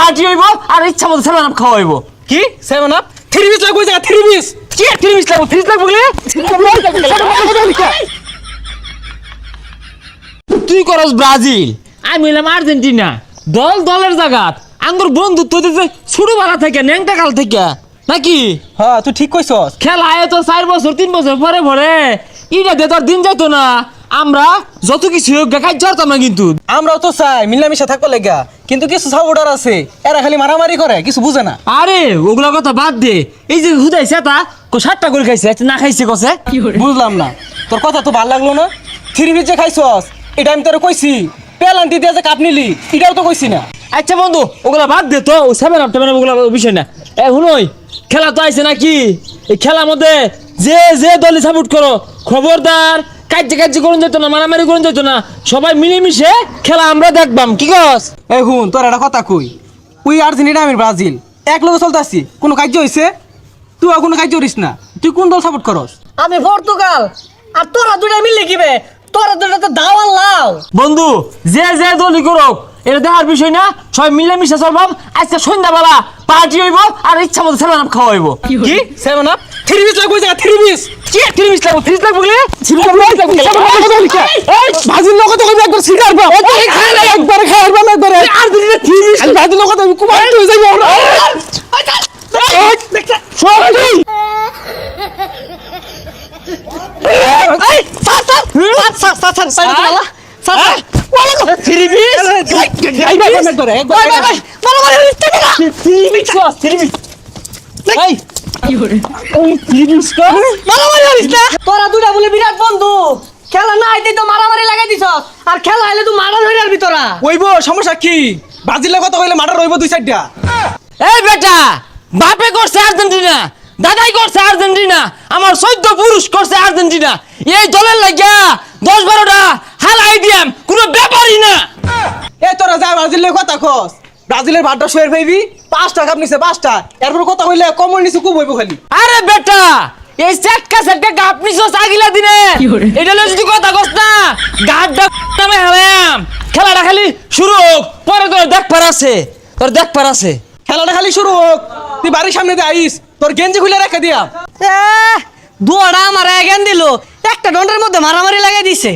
Party হইব আর ইচ্ছা মতো সেভেন আপ খাওয়া হইব। কি 7 আপ 3 পিস লাগবে জায়গা 3 পিস কি 30 লাগবে 30 লাগবে বলে তুই করস ব্রাজিল আমি হইলাম আর্জেন্টিনা। দল দলের জায়গাত আঙ্গুর বন্ধুত্ব দিতে শুরু বেলা থেকে ন্যাংটা কাল থেকে নাকি হ্যাঁ তুই ঠিক কইছস। খেলা আয় তো 4 বছর 3 বছর পরে পরে ইটা দিয়ে তোর দিন যাইতো না। আমরা যত কিছু হোক কাজ করতাম না কিন্তু আমরাও তো চাই মিলামিশা থাকবো লেগা, কিন্তু কিছু সাপোর্টার আছে এরা খালি মারামারি করে, কিছু বুঝে না। আরে ওগুলা কথা বাদ দে। এই যে হুদাইছে তা কো 7টা করে খাইছে না খাইছে কসে বুঝলাম না, তোর কথা তো ভালো লাগলো না। 3 পিস যে খাইছস এটা আমি তোরে কইছি, পেলান্টি দিয়ে যে কাপ নিলি এটাও তো কইছি না। আচ্ছা বন্ধু ওগুলা বাদ দে তো, ও 7 আপ ওগুলা বিষয় না। এ হুনই খেলা তো আইছে নাকি? এই খেলার মধ্যে যে যে দলে সাপোর্ট করো খবরদার কাজ করুন যেত না, মারামারি করুন যেত না, সবাই মিলেমিশে খেলা আমরা দেখবাম। কি কস? এই হুন তোর একটা কথা কই, তুই আর্জেন্টিনা আমি ব্রাজিল এক লগে চলতেছি, কোনো কাজ হইছে? তুই কোনো কাজ করিস না, তুই কোন দল সাপোর্ট করস? আমি পর্তুগাল। আর তোরা দুইটা মিলে কিবে? তোরা দুইটা তো দাওয়াল লাও। বন্ধু যে যে দলই করুক এটা দেখার বিষয় না, সবাই মিলেমিশে চলবাম। আজকে সন্ধ্যাবেলা পার্টি হইব আর ইচ্ছা মতো সেভেন আপ খাওয়া হইব। কি 7 আপ 3 পিস লাগবে জায়গা 3 পিস কি 30 লাগবে 30 লাগবে বলে ভাজির লোক তো কইবে একবার সিগার বা ওই খাইলে একবার খাইবার না একবার আর দিলে 3 পিস ভাজির লোক তো কুমার হই যাইবো আমরা তোরা দুইটা বলে বিরাট বন্ধু, খেলা না আইতে তো মারামারি লাগাই দিছ। আর খেলা আইলে তুই মারা ধরে আরবি তোরা। ওইবো সমস্যা কি? ব্রাজিল কথা কইলে মার্ডার হইব 2-4টা। এই বেটা বাপে করছে আর্জেন্টিনা, দাদাই করছে আর্জেন্টিনা, আমার 14 পুরুষ করছে আর্জেন্টিনা। এই দলের লাগিয়া 10-12টা হালাই দিয়াম কোনো ব্যাপারই না। এ তোরা যা ব্রাজিলের কথা কস, ব্রাজিলের ভাতটা শোয়ের পাইবি 5টা কাপ নিছে 5টা, এরপর কথা কইলে কমন নিছে খুব হইব খালি। আরে বেটা এই সেটকা গাপ নিছো আগিলা দিনে এটা লই যদি কথা কস না গাড্ডা নামে হারাম। খেলাটা খালি শুরু হোক, পরে তোর দেখবার আছে, খেলাটা খালি শুরু হোক, তুই বাড়ির সামনে দিয়ে আইস, তোর গেঞ্জি খুলে রেখে দিয়া। দুয়াটা আমার এগেন দিল, একটা দণ্ডের মধ্যে মারামারি লাগাই দিছে।